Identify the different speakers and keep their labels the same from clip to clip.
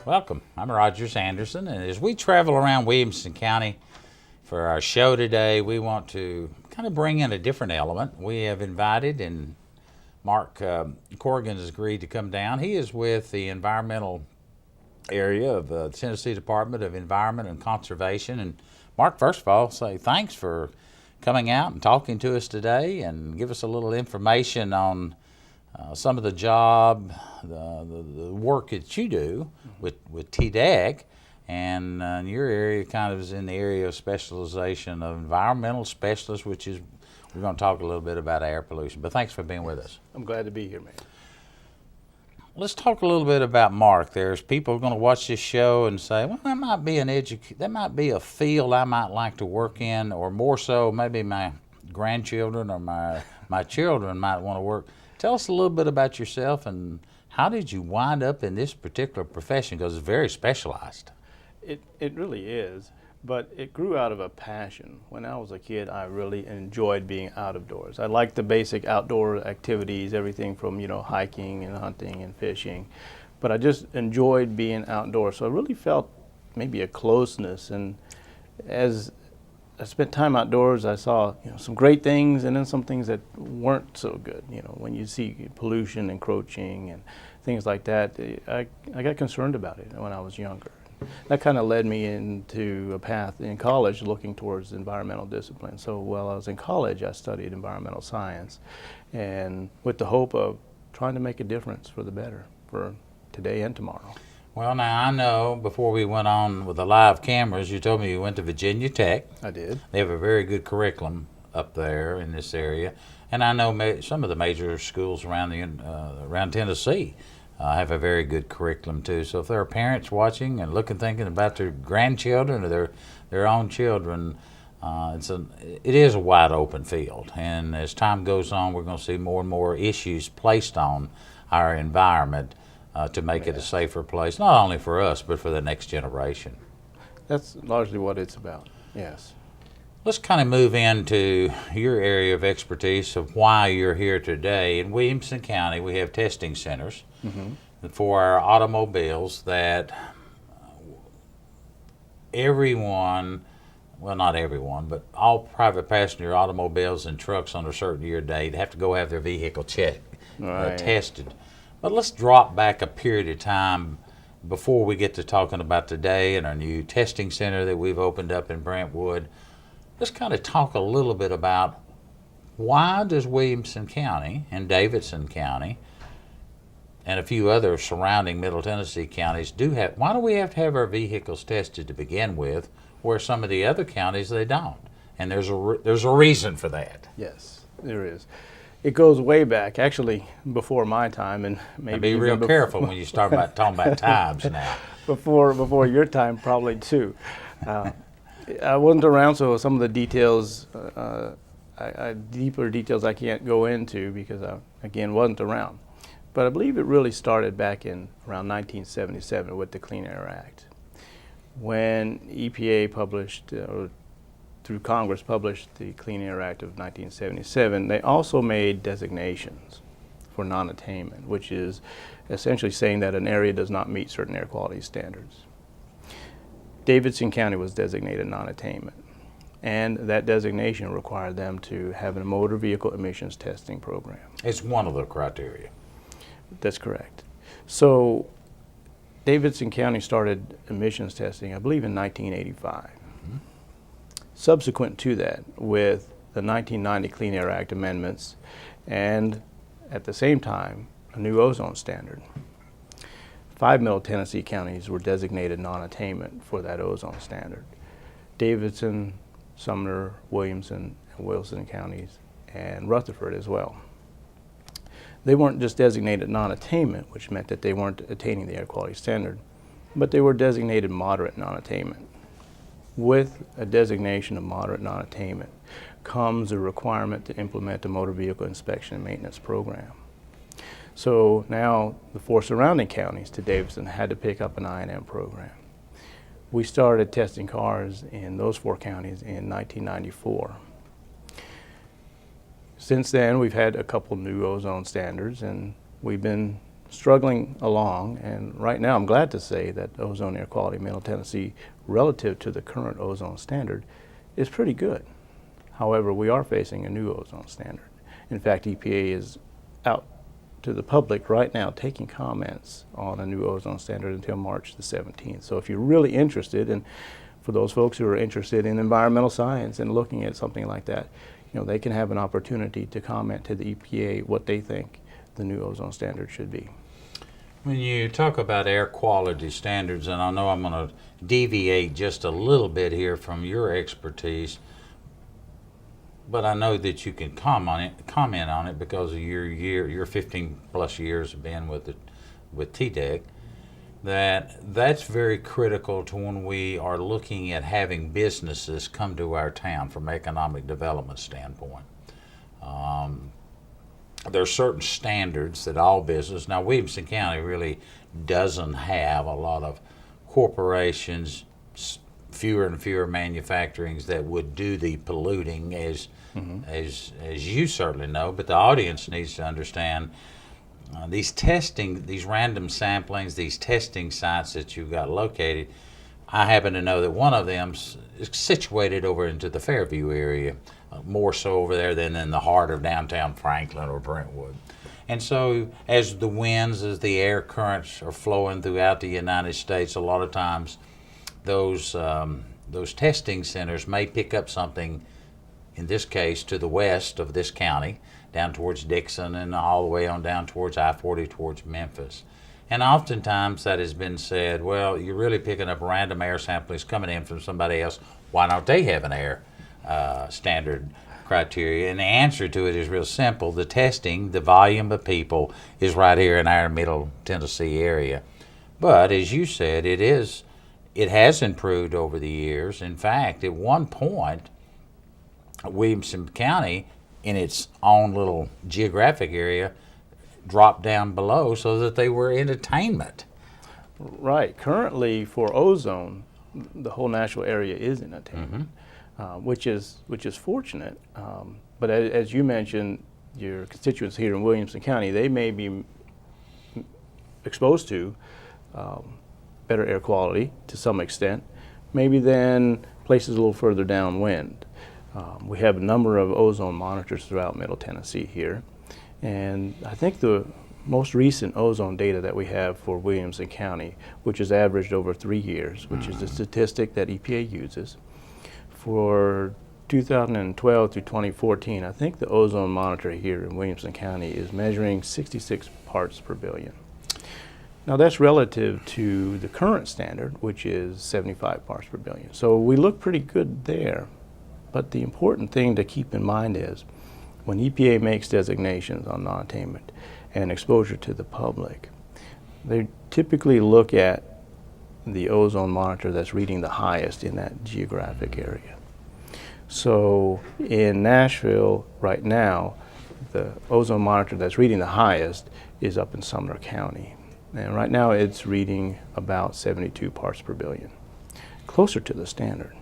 Speaker 1: Welcome. I'm Roger Sanderson, and as we travel around Williamson County for our show today, we want to kind of bring in a different element. We have invited, and Marc Corrigan has agreed to come down. He is with the environmental area of the Tennessee Department of Environment and Conservation. And Marc, first of all, say thanks for coming out and talking to us today and give us a little information on some of the job, the work that you do with TDEC, and your area kind of is in the area of specialization of environmental specialists, which is, we're going to talk a little bit about air pollution. But thanks for being with us.
Speaker 2: I'm glad to be here, man.
Speaker 1: Let's talk a little bit about Marc. There's people going to watch this show and say, well, that might be a field I might like to work in, or more so, maybe my grandchildren or my children might want to work. Tell us a little bit about yourself and how did you wind up in this particular profession, because it's very specialized.
Speaker 2: It really is, but it grew out of a passion. When I was a kid, I really enjoyed being out of doors. I liked the basic outdoor activities, everything from, hiking and hunting and fishing, but I just enjoyed being outdoors. So I really felt maybe a closeness, and as I spent time outdoors, I saw some great things and then some things that weren't so good. When you see pollution, encroaching, and things like that, I got concerned about it when I was younger. That kind of led me into a path in college looking towards environmental discipline. So while I was in college, I studied environmental science, and with the hope of trying to make a difference for the better, for today and tomorrow.
Speaker 1: Well, now I know before we went on with the live cameras, you told me you went to Virginia Tech.
Speaker 2: I did.
Speaker 1: They have a very good curriculum up there in this area, and I know some of the major schools around Tennessee have a very good curriculum too. So if there are parents watching and thinking about their grandchildren or their own children, it is a wide open field. And as time goes on, we're going to see more and more issues placed on our environment to make it a safer place, not only for us, but for the next generation.
Speaker 2: That's largely what it's about, yes.
Speaker 1: Let's kind of move into your area of expertise of why you're here today. In Williamson County, we have testing centers for our automobiles that everyone, well, not everyone, but all private passenger automobiles and trucks on a certain year date have to go have their vehicle checked, tested. But let's drop back a period of time before we get to talking about today and our new testing center that we've opened up in Brentwood. Let's kind of talk a little bit about why does Williamson County and Davidson County and a few other surrounding Middle Tennessee counties why do we have to have our vehicles tested to begin with, where some of the other counties they don't? And there's a reason for that.
Speaker 2: Yes, there is. It goes way back, actually before my time, and maybe
Speaker 1: be real careful when you start talking about times now.
Speaker 2: Before your time, probably too. I wasn't around, so some of the details, deeper details, I can't go into because I, again, wasn't around. But I believe it really started back in around 1977 with the Clean Air Act, when EPA published, or through Congress published the Clean Air Act of 1977. They also made designations for non-attainment, which is essentially saying that an area does not meet certain air quality standards. Davidson County was designated non-attainment, and that designation required them to have a motor vehicle emissions testing program.
Speaker 1: It's one of the criteria.
Speaker 2: That's correct. So Davidson County started emissions testing, I believe, in 1985. Subsequent to that, with the 1990 Clean Air Act amendments, and at the same time, a new ozone standard. 5 Middle Tennessee counties were designated non-attainment for that ozone standard. Davidson, Sumner, Williamson, and Wilson counties, and Rutherford as well. They weren't just designated non-attainment, which meant that they weren't attaining the air quality standard, but they were designated moderate non-attainment. With a designation of moderate non-attainment comes a requirement to implement a motor vehicle inspection and maintenance program. So now the 4 surrounding counties to Davidson had to pick up an I&M program. We started testing cars in those 4 counties in 1994. Since then, we've had a couple new ozone standards, and we've been struggling along, and right now I'm glad to say that ozone air quality in Middle Tennessee relative to the current ozone standard is pretty good. However, we are facing a new ozone standard. In fact, EPA is out to the public right now taking comments on a new ozone standard until March the 17th. So if you're really interested, and for those folks who are interested in environmental science and looking at something like that, they can have an opportunity to comment to the EPA what they think the new ozone standard should be.
Speaker 1: When you talk about air quality standards, and I know I'm going to deviate just a little bit here from your expertise, but I know that you can comment on it because of your 15 plus years of being with TDEC. That's very critical to when we are looking at having businesses come to our town from economic development standpoint. There are certain standards that all business, now Williamson County really doesn't have a lot of corporations, fewer and fewer manufacturings that would do the polluting as you certainly know, but the audience needs to understand these random samplings, these testing sites that you've got located. I happen to know that one of them is situated over into the Fairview area, more so over there than in the heart of downtown Franklin or Brentwood. And so as the winds, as the air currents are flowing throughout the United States, a lot of times those testing centers may pick up something, in this case to the west of this county, down towards Dixon and all the way on down towards I-40 towards Memphis. And oftentimes that has been said, well, you're really picking up random air samplings coming in from somebody else. Why don't they have an air standard criteria? And the answer to it is real simple. The testing, the volume of people is right here in our Middle Tennessee area. But as you said, it has improved over the years. In fact, at one point, Williamson County, in its own little geographic area, dropped down below so that they were in attainment.
Speaker 2: Right. Currently, for ozone, the whole national area is in attainment, which is fortunate. But as you mentioned, your constituents here in Williamson County, they may be exposed to better air quality to some extent, maybe than places a little further downwind. We have a number of ozone monitors throughout Middle Tennessee here, and I think the most recent ozone data that we have for Williamson County, which is averaged over 3 years, which is the statistic that EPA uses, for 2012 through 2014, I think the ozone monitor here in Williamson County is measuring 66 parts per billion. Now that's relative to the current standard, which is 75 parts per billion. So we look pretty good there. But the important thing to keep in mind is when EPA makes designations on non-attainment and exposure to the public, they typically look at the ozone monitor that's reading the highest in that geographic area. So in Nashville right now, the ozone monitor that's reading the highest is up in Sumner County. And right now it's reading about 72 parts per billion, closer to the standard.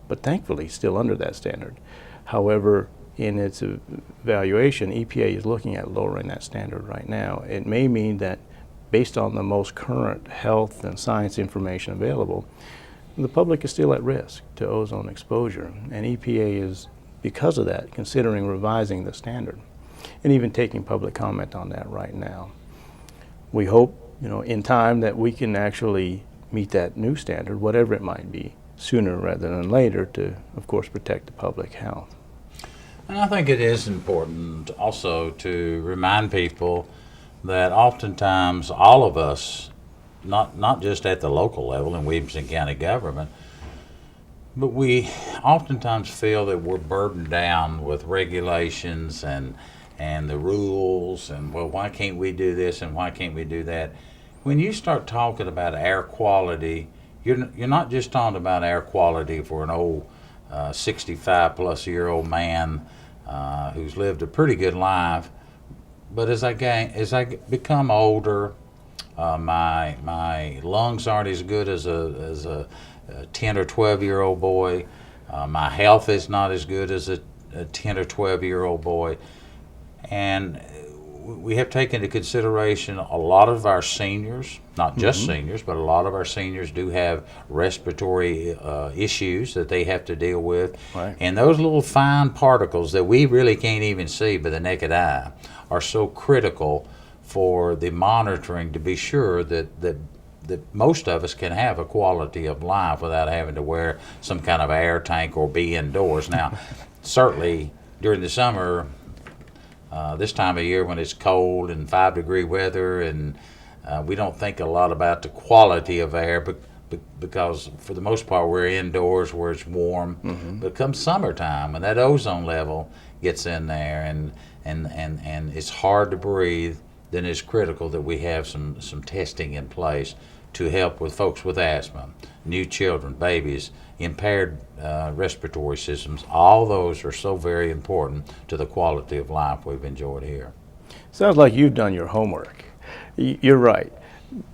Speaker 2: But thankfully still under that standard. However, in its evaluation, EPA is looking at lowering that standard right now. It may mean that based on the most current health and science information available, the public is still at risk to ozone exposure. And EPA is, because of that, considering revising the standard and even taking public comment on that right now. We hope, in time that we can actually meet that new standard, whatever it might be, sooner rather than later to, of course, protect the public health.
Speaker 1: And I think it is important also to remind people that oftentimes all of us, not just at the local level in Williamson County government, but we oftentimes feel that we're burdened down with regulations and the rules and, well, why can't we do this and why can't we do that? When you start talking about air quality, you're not just talking about air quality for an old 65-plus-year-old man who's lived a pretty good life, but as I become older, my lungs aren't as good as a 10 or 12-year-old boy. My health is not as good as a 10 or 12-year-old boy, and we have taken into consideration a lot of our seniors, not just seniors, but a lot of our seniors do have respiratory issues that they have to deal with.
Speaker 2: Right.
Speaker 1: And those little fine particles that we really can't even see by the naked eye are so critical for the monitoring to be sure that most of us can have a quality of life without having to wear some kind of air tank or be indoors. Now, certainly during the summer, this time of year when it's cold and 5-degree weather, and we don't think a lot about the quality of air because for the most part we're indoors where it's warm. But come summertime, when that ozone level gets in there and it's hard to breathe, then it's critical that we have some testing in place to help with folks with asthma, new children, babies, impaired respiratory systems. All those are so very important to the quality of life we've enjoyed here.
Speaker 2: Sounds like you've done your homework. You're right.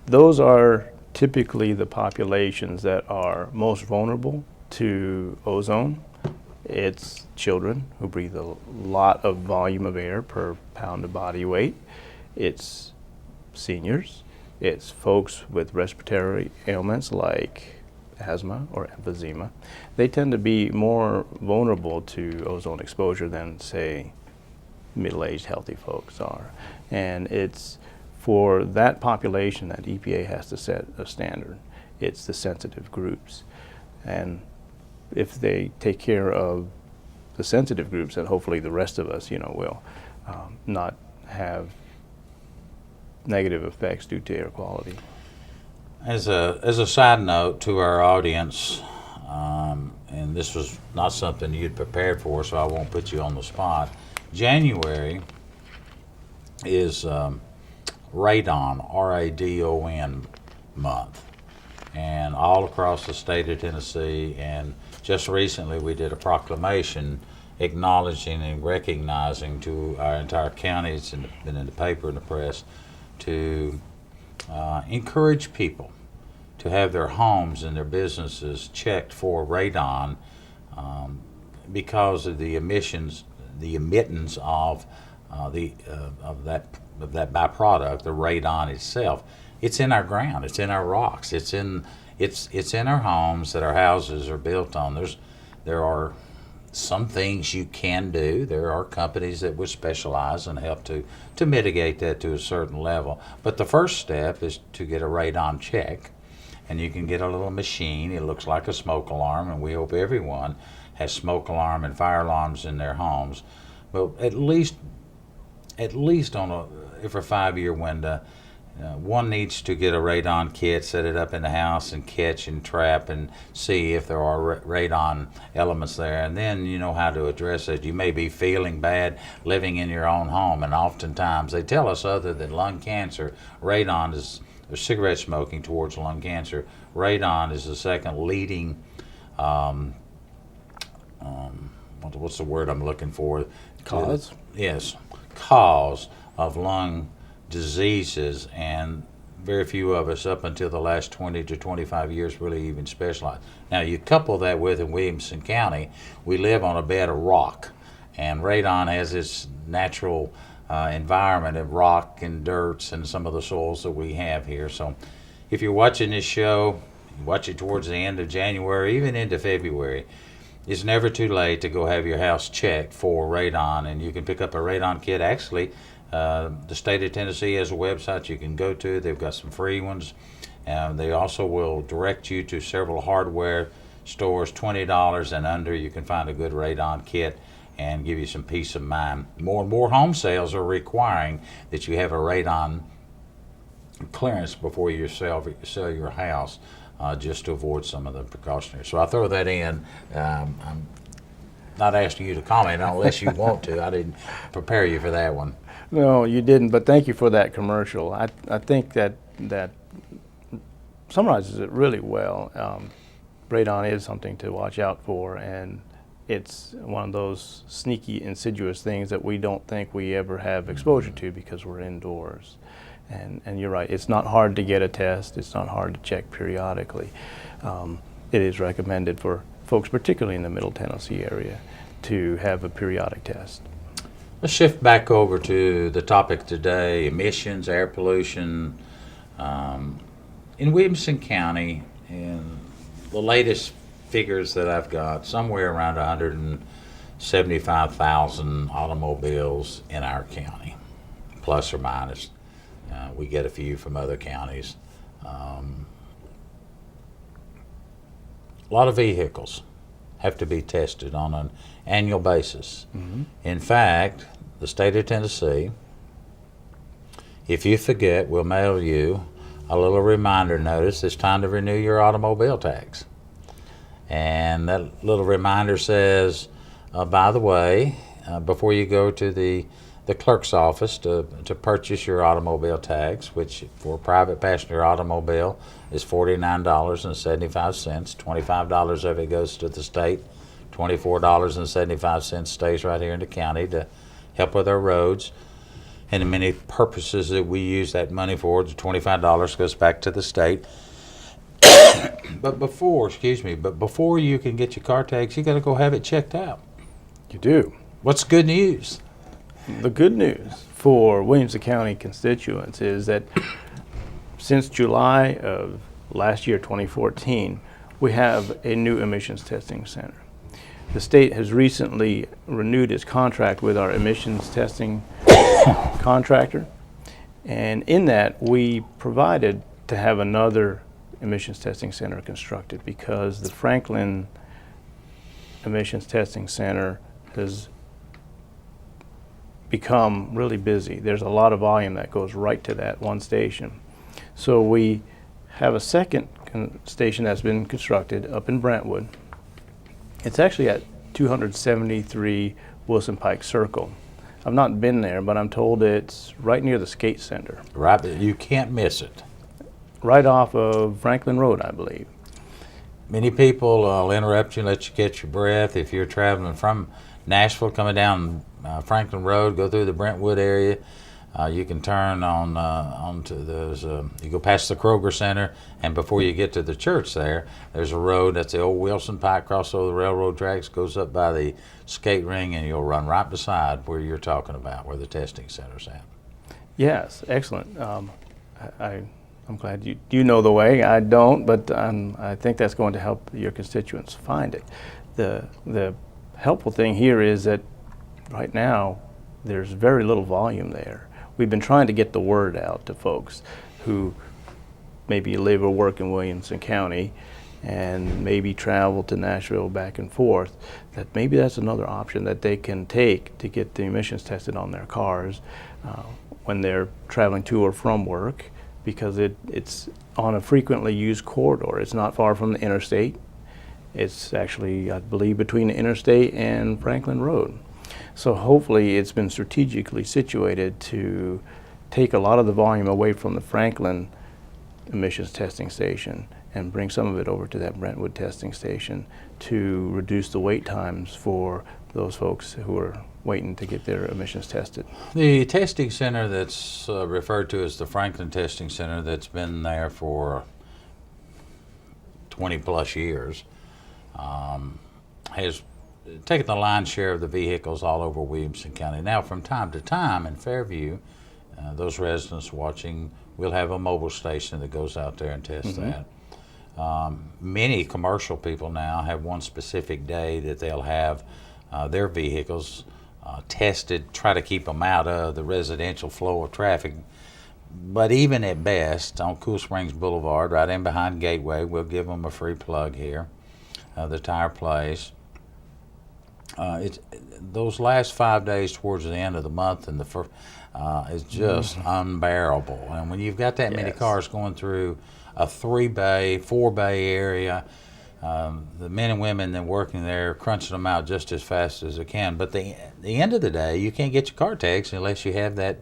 Speaker 2: Those are typically the populations that are most vulnerable to ozone. It's children who breathe a lot of volume of air per pound of body weight. It's seniors. It's folks with respiratory ailments like asthma or emphysema. They tend to be more vulnerable to ozone exposure than, say, middle-aged healthy folks are. And it's for that population that EPA has to set a standard. It's the sensitive groups. And if they take care of the sensitive groups, then hopefully the rest of us, will not have negative effects due to air quality.
Speaker 1: As a side note to our audience, and this was not something you'd prepared for, so I won't put you on the spot. January is Radon, R-A-D-O-N month, and all across the state of Tennessee. And just recently we did a proclamation acknowledging and recognizing to our entire county, it's been in the paper and the press, to encourage people to have their homes and their businesses checked for radon because of the emissions, the emittance of that byproduct, the radon itself. It's in our ground, it's in our rocks, it's in our homes that our houses are built on. There are some things you can do. There are companies that would specialize and help to mitigate that to a certain level. But the first step is to get a radon check, and you can get a little machine. It looks like a smoke alarm, and we hope everyone has smoke alarm and fire alarms in their homes. But at least on every 5-year window, one needs to get a radon kit, set it up in the house, and catch and trap and see if there are radon elements there, and then you know how to address it. You may be feeling bad living in your own home, and oftentimes they tell us, other than lung cancer, radon is, or cigarette smoking towards lung cancer, radon is the second leading what's the word I'm looking for?
Speaker 2: Cause?
Speaker 1: Yes, cause of lung diseases, and very few of us up until the last 20 to 25 years really even specialize. Now you couple that with, in Williamson County, we live on a bed of rock, and radon has its natural environment of rock and dirts and some of the soils that we have here. So if you're watching this show, you watch it towards the end of January, even into February, it's never too late to go have your house checked for radon, and you can pick up a radon kit. Actually, the state of Tennessee has a website you can go to. They've got some free ones. They also will direct you to several hardware stores, $20 and under. You can find a good radon kit and give you some peace of mind. More and more home sales are requiring that you have a radon clearance before you sell your house, just to avoid some of the precautionary. So I throw that in. I'm not asking you to comment unless you want to. I didn't prepare you for that one.
Speaker 2: No, you didn't, but thank you for that commercial. I think that summarizes it really well. Radon is something to watch out for, and it's one of those sneaky, insidious things that we don't think we ever have exposure to because we're indoors. And you're right, it's not hard to get a test. It's not hard to check periodically. It is recommended for folks, particularly in the Middle Tennessee area, to have a periodic test.
Speaker 1: Let's shift back over to the topic today, emissions, air pollution. In Williamson County, in the latest figures that I've got, somewhere around 175,000 automobiles in our county, plus or minus. We get a few from other counties. A lot of vehicles have to be tested on an annual basis.
Speaker 2: Mm-hmm.
Speaker 1: In fact, the state of Tennessee, if you forget, will mail you a little reminder notice. It's time to renew your automobile tax. And that little reminder says, by the way, before you go to the clerk's office to purchase your automobile tax, which for a private passenger automobile is $49.75. $25 of it goes to the state. $24.75 stays right here in the county to help with our roads. And the many purposes that we use that money for, the $25 goes back to the state. But before you can get your car tax, you got to go have it checked out.
Speaker 2: You do.
Speaker 1: What's good news?
Speaker 2: The good news for Williamson County constituents is that since July of last year, 2014, we have a new emissions testing center. The state has recently renewed its contract with our emissions testing contractor, and in that we provided to have another emissions testing center constructed because the Franklin emissions testing center has become really busy. There's a lot of volume that goes right to that one station. So we have a second station that's been constructed up in Brentwood. It's actually at 273 Wilson Pike Circle. I've not been there, but I'm told it's right near the skate center.
Speaker 1: Right, you can't miss it.
Speaker 2: Right off of Franklin Road, I believe.
Speaker 1: Many people will interrupt you, let you catch your breath. If you're traveling from Nashville, coming down Franklin Road, go through the Brentwood area, you can turn onto those. You go past the Kroger Center, and before you get to the church there's a road. That's the old Wilson Pike, cross over the railroad tracks, goes up by the skate ring, and you'll run right beside where you're talking about, where the testing center's at.
Speaker 2: Yes, excellent. I'm glad you know the way. I don't, but I think that's going to help your constituents find it. The helpful thing here is that right now there's very little volume there. We've been trying to get the word out to folks who maybe live or work in Williamson County and maybe travel to Nashville back and forth, that maybe that's another option that they can take to get the emissions tested on their cars when they're traveling to or from work, because it's on a frequently used corridor. It's not far from the interstate. It's actually, I believe, between the interstate and Franklin Road. So hopefully it's been strategically situated to take a lot of the volume away from the Franklin emissions testing station and bring some of it over to that Brentwood testing station to reduce the wait times for those folks who are waiting to get their emissions tested.
Speaker 1: The testing center that's referred to as the Franklin Testing Center, that's been there for 20 plus years, has taken the lion's share of the vehicles all over Williamson County. Now, from time to time in Fairview, those residents watching, we'll have a mobile station that goes out there and tests that. Many commercial people now have one specific day that they'll have their vehicles tested, try to keep them out of the residential flow of traffic. But even at best, on Cool Springs Boulevard, right in behind Gateway, we'll give them a free plug here, the tire place. Those last 5 days towards the end of the month and the first is just unbearable. And when you've got that many cars going through a 3-bay, 4-bay area, the men and women that working there crunching them out just as fast as they can. But the end of the day, you can't get your car taxed unless you have that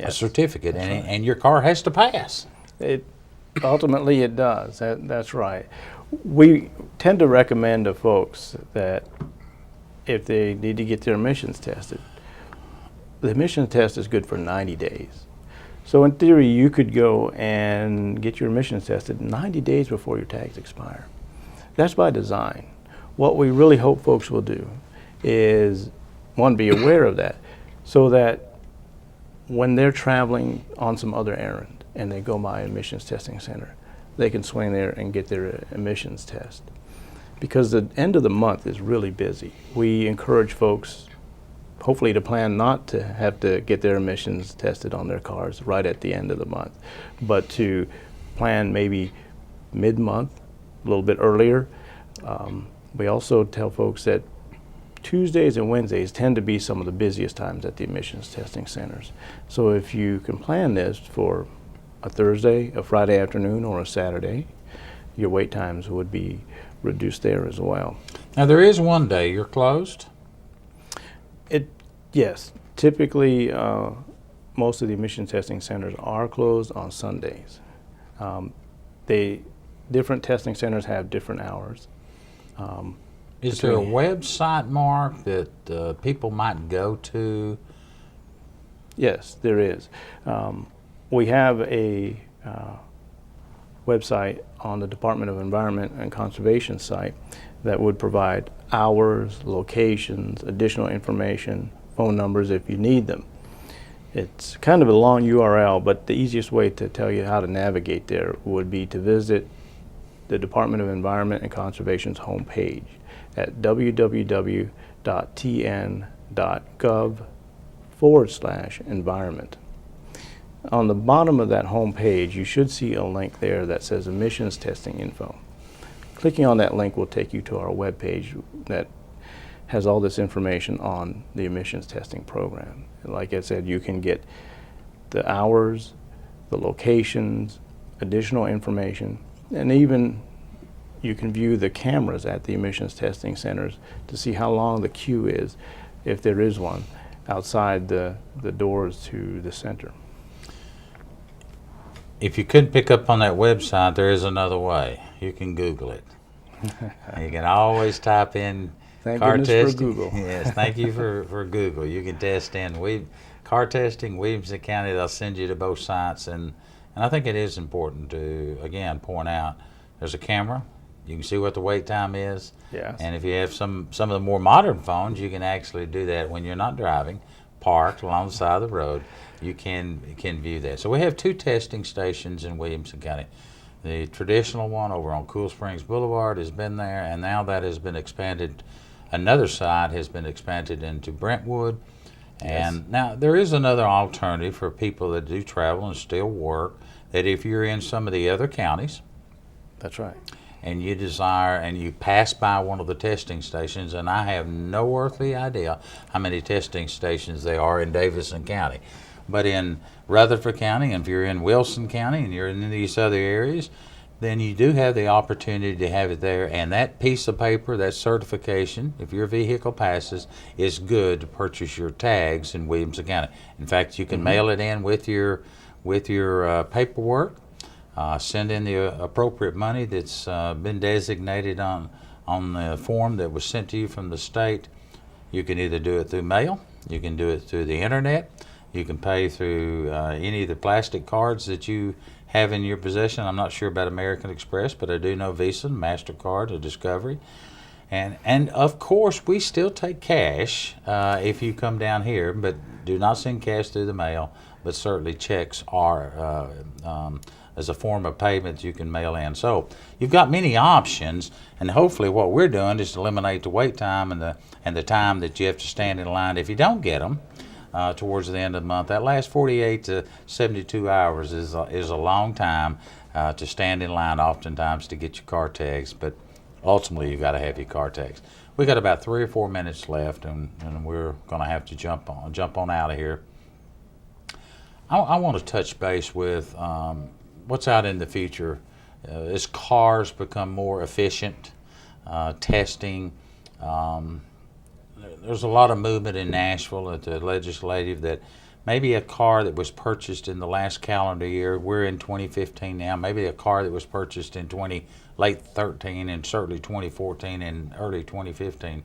Speaker 1: certificate, and your car has to pass.
Speaker 2: Ultimately, it does. That's right. We tend to recommend to folks that if they need to get their emissions tested, the emissions test is good for 90 days. So in theory, you could go and get your emissions tested 90 days before your tags expire. That's by design. What we really hope folks will do is want to be aware of that, so that when they're traveling on some other errand and they go by emissions testing center, they can swing there and get their emissions test. Because the end of the month is really busy. We encourage folks, hopefully, to plan not to have to get their emissions tested on their cars right at the end of the month, but to plan maybe mid-month, a little bit earlier. We also tell folks that Tuesdays and Wednesdays tend to be some of the busiest times at the emissions testing centers. So if you can plan this for a Thursday, a Friday afternoon, or a Saturday, your wait times would be reduced there as well.
Speaker 1: Now, there is one day you're closed.
Speaker 2: Yes, typically most of the emission testing centers are closed on Sundays. Different testing centers have different hours.
Speaker 1: Is there a website, Marc, that people might go to?
Speaker 2: Yes, there is. We have a website on the Department of Environment and Conservation site that would provide hours, locations, additional information, phone numbers if you need them. It's kind of a long URL, but the easiest way to tell you how to navigate there would be to visit the Department of Environment and Conservation's homepage at www.tn.gov/environment. On the bottom of that homepage, you should see a link there that says emissions testing info. Clicking on that link will take you to our webpage that has all this information on the emissions testing program. Like I said, you can get the hours, the locations, additional information, and even you can view the cameras at the emissions testing centers to see how long the queue is, if there is one, outside the doors to the center.
Speaker 1: If you couldn't pick up on that website, there is another way. You can Google it. You can always type in
Speaker 2: Thank
Speaker 1: car
Speaker 2: goodness
Speaker 1: testing.
Speaker 2: for Google.
Speaker 1: Yes, thank you for Google. You can test in car testing, Williamson County. They'll send you to both sites, and I think it is important to again point out there's a camera. You can see what the wait time is.
Speaker 2: Yes.
Speaker 1: And if you have some of the more modern phones, you can actually do that when you're not driving, parked along the side of the road. You can view that. So we have 2 testing stations in Williamson County. The traditional one over on Cool Springs Boulevard has been there, and now that has been expanded. Another site has been expanded into Brentwood. And
Speaker 2: Yes.
Speaker 1: now there is another alternative for people that do travel and still work, that if you're in some of the other counties,
Speaker 2: That's right.
Speaker 1: and you desire and you pass by one of the testing stations, and I have no earthly idea how many testing stations there are in Davidson County, but in Rutherford County, and if you're in Wilson County and you're in these other areas, then you do have the opportunity to have it there, and that piece of paper, that certification, if your vehicle passes, is good to purchase your tags in Williamson County. In fact, you can mail it in with your paperwork. Send in the appropriate money that's been designated on the form that was sent to you from the state. You can either do it through mail, you can do it through the internet, you can pay through any of the plastic cards that you have in your possession. I'm not sure about American Express, but I do know Visa, MasterCard, or Discovery. And of course, we still take cash if you come down here, but do not send cash through the mail, but certainly checks are as a form of payment you can mail in. So you've got many options, and hopefully what we're doing is to eliminate the wait time and the time that you have to stand in line if you don't get them towards the end of the month. That last 48 to 72 hours is a long time to stand in line oftentimes to get your car tags, but ultimately you've got to have your car tags. We got about 3 or 4 minutes left, and we're going to have to jump on out of here. I want to touch base with what's out in the future as cars become more efficient, testing. There's a lot of movement in Nashville at the legislative that maybe a car that was purchased in the last calendar year, we're in 2015 now, maybe a car that was purchased in late 13 and certainly 2014 and early 2015,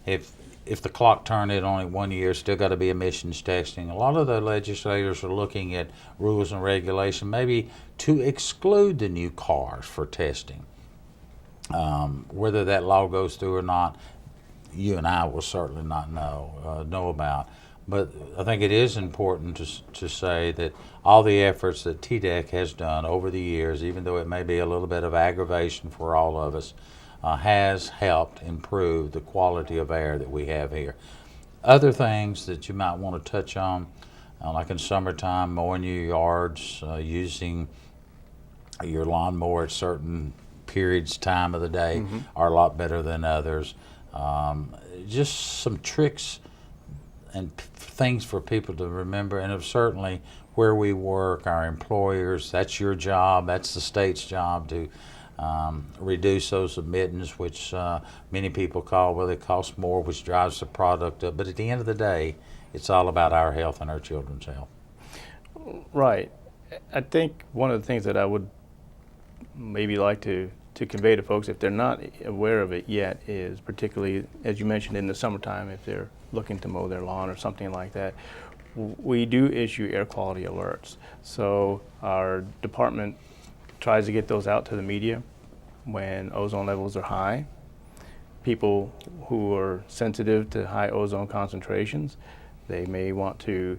Speaker 1: if the clock turned in only 1 year, still got to be emissions testing. A lot of the legislators are looking at rules and regulation, maybe to exclude the new cars for testing. Whether that law goes through or not, you and I will certainly not know about. But I think it is important to say that all the efforts that TDEC has done over the years, even though it may be a little bit of aggravation for all of us, has helped improve the quality of air that we have here. Other things that you might want to touch on, like in summertime, mowing your yards, using your lawnmower at certain periods, time of the day, are a lot better than others. Just some tricks and things for people to remember, and certainly where we work, our employers, that's your job, that's the state's job to reduce those emissions, which many people call, well, they cost more, which drives the product up. But at the end of the day, it's all about our health and our children's health.
Speaker 2: Right. I think one of the things that I would maybe like to convey to folks, if they're not aware of it yet, is particularly, as you mentioned, in the summertime, if they're looking to mow their lawn or something like that, we do issue air quality alerts. So our department tries to get those out to the media when ozone levels are high. People who are sensitive to high ozone concentrations, they may want to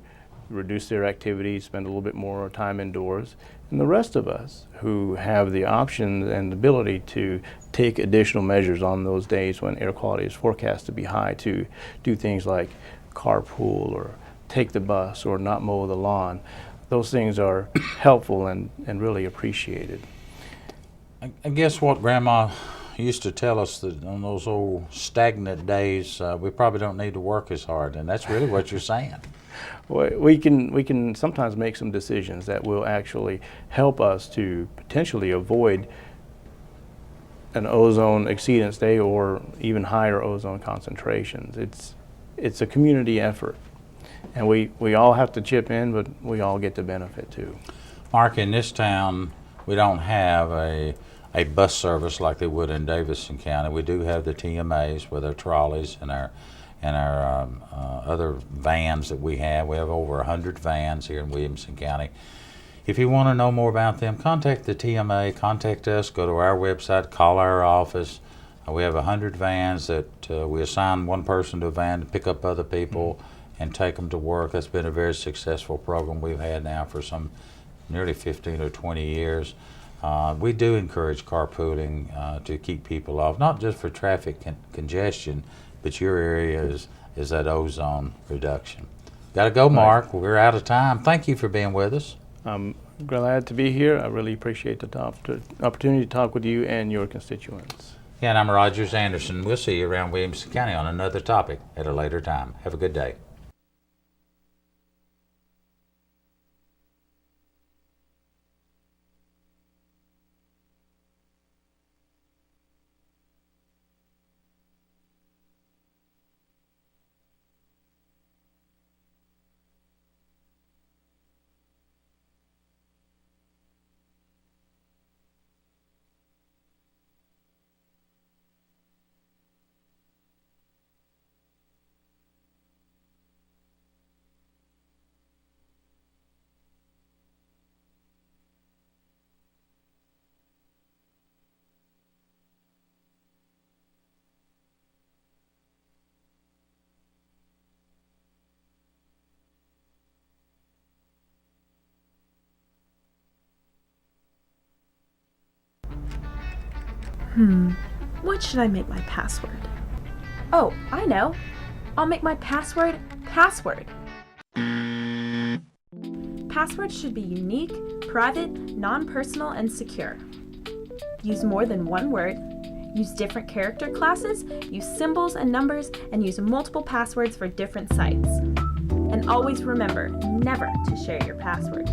Speaker 2: reduce their activities, spend a little bit more time indoors. And the rest of us who have the option and the ability to take additional measures on those days when air quality is forecast to be high, to do things like carpool or take the bus or not mow the lawn, those things are helpful and really appreciated.
Speaker 1: I guess what Grandma used to tell us, that on those old stagnant days, we probably don't need to work as hard, and that's really what you're saying.
Speaker 2: Well, we can sometimes make some decisions that will actually help us to potentially avoid an ozone exceedance day or even higher ozone concentrations. It's a community effort, and we all have to chip in, but we all get the benefit too.
Speaker 1: Mark, in this town, we don't have a bus service like they would in Davidson County. We do have the TMAs with our trolleys and our other vans that we have. We have over 100 vans here in Williamson County. If you want to know more about them, contact the TMA, contact us, go to our website, call our office. We have 100 vans that we assign one person to a van to pick up other people and take them to work. That's been a very successful program we've had now for some nearly 15 or 20 years. We do encourage carpooling to keep people off, not just for traffic congestion, but your area is that ozone reduction. Got to go, Mark. We're out of time. Thank you for being with us.
Speaker 2: I'm glad to be here. I really appreciate the opportunity to talk with you and your constituents.
Speaker 1: Yeah, and I'm Rogers Anderson. We'll see you around Williamson County on another topic at a later time. Have a good day.
Speaker 3: What should I make my password? Oh, I know. I'll make my password password. Passwords should be unique, private, non-personal, and secure. Use more than one word. Use different character classes, use symbols and numbers, and use multiple passwords for different sites. And always remember never to share your passwords.